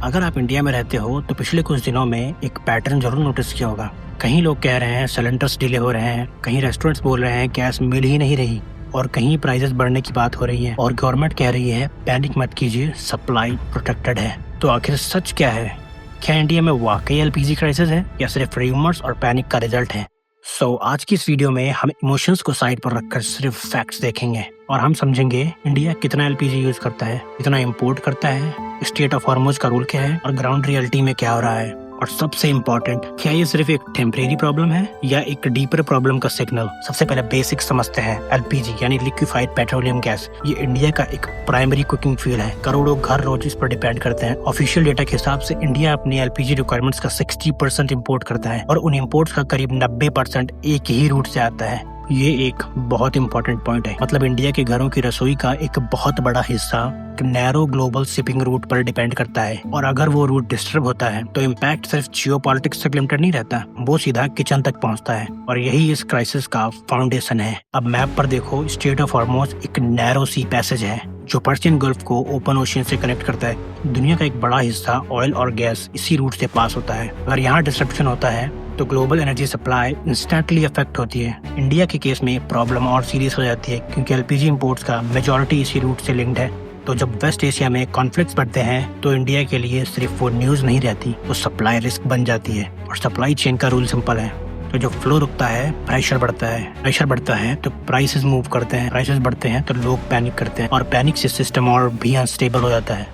अगर आप इंडिया में रहते हो तो पिछले कुछ दिनों में एक पैटर्न जरूर नोटिस किया होगा। कहीं लोग कह रहे हैं सिलेंडर्स डिले हो रहे हैं, कहीं रेस्टोरेंट्स बोल रहे हैं गैस मिल ही नहीं रही, और कहीं प्राइसेस बढ़ने की बात हो रही है और गवर्नमेंट कह रही है पैनिक मत कीजिए, सप्लाई प्रोटेक्टेड है। तो आखिर सच क्या है? क्या इंडिया में वाकई एलपीजी क्राइसिस है या सिर्फ र्यूमर्स और पैनिक का रिजल्ट है? आज की इस वीडियो में हम इमोशंस को साइड पर रखकर सिर्फ फैक्ट्स देखेंगे और हम समझेंगे इंडिया कितना एलपीजी यूज करता है, कितना इंपोर्ट करता है, स्टेट ऑफ हॉर्मुज का रूल क्या है और ग्राउंड रियलिटी में क्या हो रहा है। और सबसे इम्पोर्टेंट, क्या ये सिर्फ एक टेम्परेरी प्रॉब्लम है या एक डीपर प्रॉब्लम का सिग्नल? सबसे पहले बेसिक समझते हैं। एलपीजी यानी लिक्विफाइड पेट्रोलियम गैस, ये इंडिया का एक प्राइमरी कुकिंग फ्यूल है। करोड़ों घर रोज इस पर डिपेंड करते हैं। ऑफिशियल डेटा के हिसाब से इंडिया अपनी एलपीजी रिक्वायरमेंट्स का 60% इम्पोर्ट करता है और उन इम्पोर्ट्स का करीब 90% एक ही रूट से आता है। ये एक बहुत इंपॉर्टेंट पॉइंट है। मतलब इंडिया के घरों की रसोई का एक बहुत बड़ा हिस्सा नैरो ग्लोबल शिपिंग रूट पर डिपेंड करता है, और अगर वो रूट डिस्टर्ब होता है तो इम्पैक्ट सिर्फ जियोपॉलिटिक्स तक लिमिटेड नहीं रहता, वो सीधा किचन तक पहुंचता है। और यही इस क्राइसिस का फाउंडेशन है। अब मैप पर देखो, स्ट्रेट ऑफ हॉर्मुज एक नैरो सी पैसेज है जो पर्शियन गल्फ को ओपन ओशियन से कनेक्ट करता है। दुनिया का एक बड़ा हिस्सा ऑयल और गैस इसी रूट से पास होता है। अगर यहाँ डिस्ट्रप्शन होता है तो global energy supply instantly affect होती है। इंडिया के केस में प्रॉब्लम और सीरियस हो जाती है क्योंकि एलपीजी इंपोर्ट्स का मेजॉरिटी इसी रूट से लिंक्ड है। तो जब वेस्ट एशिया में कॉन्फ्लिक्ट्स बढ़ते हैं तो इंडिया के लिए सिर्फ वो न्यूज नहीं रहती, वो सप्लाई रिस्क बन जाती है। और सप्लाई चेन का रूल सिंपल है, तो जब फ्लो रुकता है प्रेशर बढ़ता है, प्रेशर बढ़ता है तो प्राइसेस मूव करते हैं, प्राइसेस बढ़ते हैं तो लोग पैनिक करते हैं और पैनिक से सिस्टम और भी अनस्टेबल हो जाता है।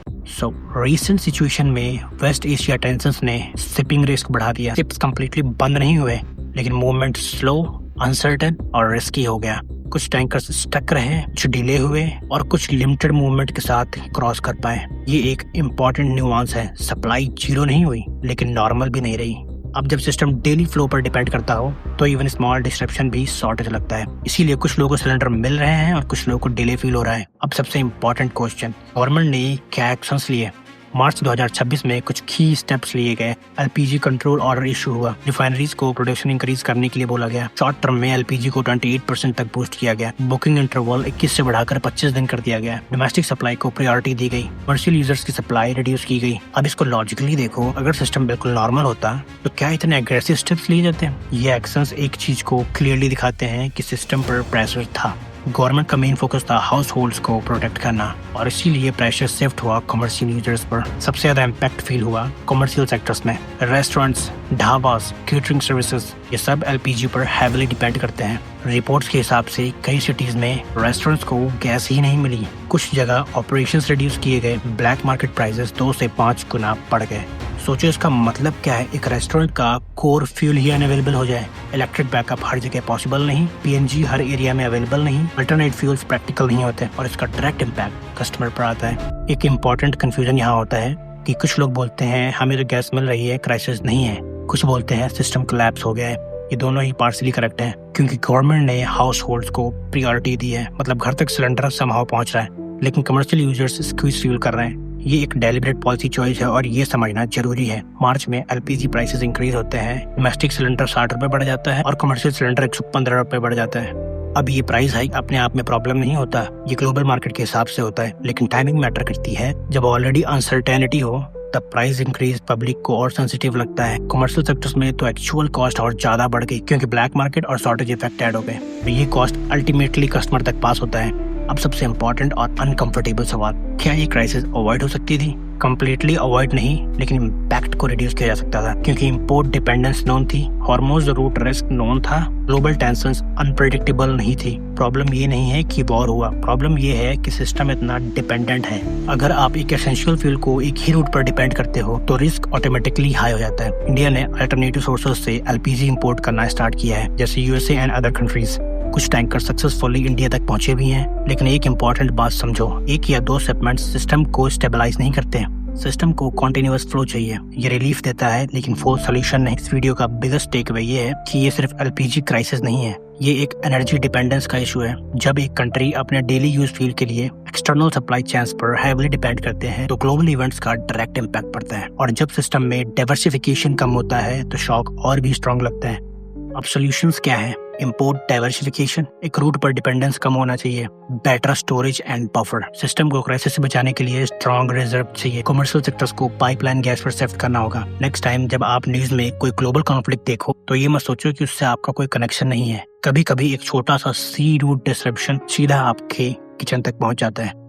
रिसेंट सिचुएशन में वेस्ट एशिया टेंशंस ने शिपिंग रिस्क बढ़ा दिया। शिप्स कंप्लीटली बंद नहीं हुए, लेकिन मूवमेंट स्लो, अनसर्टेन और रिस्की हो गया। कुछ टैंकर्स स्टक रहे, कुछ डिले हुए और कुछ लिमिटेड मूवमेंट के साथ क्रॉस कर पाए। ये एक इम्पोर्टेंट न्यूआंस है। सप्लाई जीरो नहीं हुई लेकिन नॉर्मल भी नहीं रही। अब जब सिस्टम डेली फ्लो पर डिपेंड करता हो तो इवन स्मॉल डिस्ट्रप्शन भी शॉर्टेज लगता है। इसीलिए कुछ लोगों को सिलेंडर मिल रहे हैं और कुछ लोगों को डिले फील हो रहा है। अब सबसे इम्पोर्टेंट क्वेश्चन, गवर्नमेंट ने क्या एक्शंस लिए? मार्च 2026 में कुछ की स्टेप्स लिए गए। एलपीजी कंट्रोल ऑर्डर इशू हुआ। रिफाइनरीज को प्रोडक्शन इंक्रीज करने के लिए बोला गया। शॉर्ट टर्म में एलपीजी को 28% तक बूस्ट किया गया। बुकिंग इंटरवल 21 से बढ़ाकर 25 दिन कर दिया गया। डोमेस्टिक सप्लाई को प्रायोरिटी दी गई। कमर्शियल यूजर्स की सप्लाई रिड्यूस की गई। अब इसको लॉजिकली देखो, अगर सिस्टम बिल्कुल नॉर्मल होता तो क्या इतने एग्रेसिव स्टेप्स लिए जाते? ये एक्शंस एक चीज को क्लियरली दिखाते हैं कि सिस्टम पर प्रेशर था। गवर्नमेंट का मेन फोकस था हाउस होल्ड्स को प्रोटेक्ट करना, और इसीलिए प्रेशर शिफ्ट हुआ कमर्शियल यूजर्स पर। सबसे ज्यादा इम्पैक्ट फील हुआ कमर्शियल सेक्टर्स में। रेस्टोरेंट्स, ढाबास, केटरिंग सर्विसेज, ये सब एलपीजी पर हैविली डिपेंड करते हैं। रिपोर्ट्स के हिसाब से कई सिटीज में रेस्टोरेंट्स को गैस ही नहीं मिली। कुछ जगह ऑपरेशंस रिड्यूस किए गए। ब्लैक मार्केट प्राइसेस 2 से 5 गुना बढ़ गए। सोचो इसका मतलब क्या है? एक रेस्टोरेंट का कोर फ्यूल ही अनअवेलेबल हो जाए। इलेक्ट्रिक बैकअप हर जगह पॉसिबल नहीं, पीएनजी हर एरिया में अवेलेबल नहीं, अल्टरनेट फ्यूल्स प्रैक्टिकल नहीं होते और इसका डायरेक्ट इम्पैक्ट कस्टमर पर आता है। एक इम्पॉर्टेंट कंफ्यूजन यहाँ होता है कि कुछ लोग बोलते हैं हमें तो गैस मिल रही है, क्राइसिस नहीं है। कुछ बोलते हैं सिस्टम कोलैप्स हो गया है। ये दोनों ही पार्शली करेक्ट है क्योंकि गवर्नमेंट ने हाउस होल्ड्स को प्रायोरिटी दी है। मतलब घर तक सिलेंडर समहाउ पहुंच रहा है, लेकिन कमर्शियल यूजर्स स्क्वीज फ्यूल कर रहे हैं। ये एक डेलिब्रेट पॉलिसी चॉइस है और ये समझना जरूरी है। मार्च में एलपीजी प्राइसेस इंक्रीज होते हैं। डोमेस्टिक सिलेंडर 60 रुपए बढ़ जाता है और कमर्शियल सिलेंडर 115 रुपए बढ़ जाता है। अब ये प्राइस हाइक अपने आप में प्रॉब्लम नहीं होता, ये ग्लोबल मार्केट के हिसाब से होता है, लेकिन टाइमिंग मैटर करती है। जब ऑलरेडी अनसर्टेनिटी हो तब प्राइस इंक्रीज पब्लिक को और सेंसिटिव लगता है। कमर्शियल सेक्टर्स में तो एक्चुअल कॉस्ट और ज्यादा बढ़ गई क्योंकि ब्लैक मार्केट और शॉर्टेज इफेक्ट ऐड हो गए। ये कॉस्ट अल्टीमेटली कस्टमर तक पास होता है। अब सबसे इम्पोर्टेंट और अनकंफर्टेबल सवाल, क्या ये क्राइसिस अवॉइड हो सकती थी? कंप्लीटली अवॉइड नहीं, लेकिन इम्पैक्ट को रिड्यूस किया जा सकता था क्योंकि इंपोर्ट डिपेंडेंस नोन थी, हॉर्मोज रूट रिस्क नोन था, ग्लोबल टेंशंस अनप्रेडिक्टेबल नहीं थी। प्रॉब्लम ये नहीं है कि वॉर हुआ, प्रॉब्लम ये है कि सिस्टम इतना डिपेंडेंट है। अगर आप एक एसेंशियल फ्यूल को एक ही रूट पर डिपेंड करते हो तो रिस्क ऑटोमेटिकली हाई हो जाता है। इंडिया ने अल्टरनेटिव सोर्सेज से एलपीजी इंपोर्ट करना स्टार्ट किया है, जैसे यूएसए एंड अदर कंट्रीज। कुछ टैंकर सक्सेसफुली इंडिया तक पहुंचे भी हैं, लेकिन एक इम्पॉर्टेंट बात समझो, 1 या 2 शिपमेंट सिस्टम को स्टेबलाइज नहीं करते। सिस्टम को कॉन्टिन्यूअस फ्लो चाहिए। ये रिलीफ देता है लेकिन फुल सोल्यूशन नहीं। इस वीडियो का बिगेस्ट टेक अवे ये है कि ये सिर्फ एलपीजी क्राइसिस नहीं है, ये एक एनर्जी डिपेंडेंस का इशू है। जब एक कंट्री अपने डेली यूज फ्यूल के लिए एक्सटर्नल सप्लाई चेन्स पर हैवीली डिपेंड करते हैं तो ग्लोबल इवेंट्स का डायरेक्ट इम्पैक्ट पड़ता है। और जब सिस्टम में डाइवर्सिफिकेशन कम होता है तो शॉक और भी स्ट्रॉन्ग लगता है। अब सॉल्यूशंस क्या है? इंपोर्ट डाइवर्सिफिकेशन, एक रूट पर डिपेंडेंस कम होना चाहिए, better storage and buffer, system को क्राइसिस से बचाने के लिए स्ट्रॉन्ग रिजर्व चाहिए, कमर्शियल सेक्टर्स को पाइपलाइन गैस पर शिफ्ट करना होगा। नेक्स्ट टाइम जब आप न्यूज में कोई ग्लोबल कॉन्फ्लिक्ट देखो तो ये मत सोचो कि उससे आपका कोई कनेक्शन नहीं है। कभी कभी एक छोटा सा सी रूट डिसरप्शन सीधा आपके किचन तक पहुंच जाता है।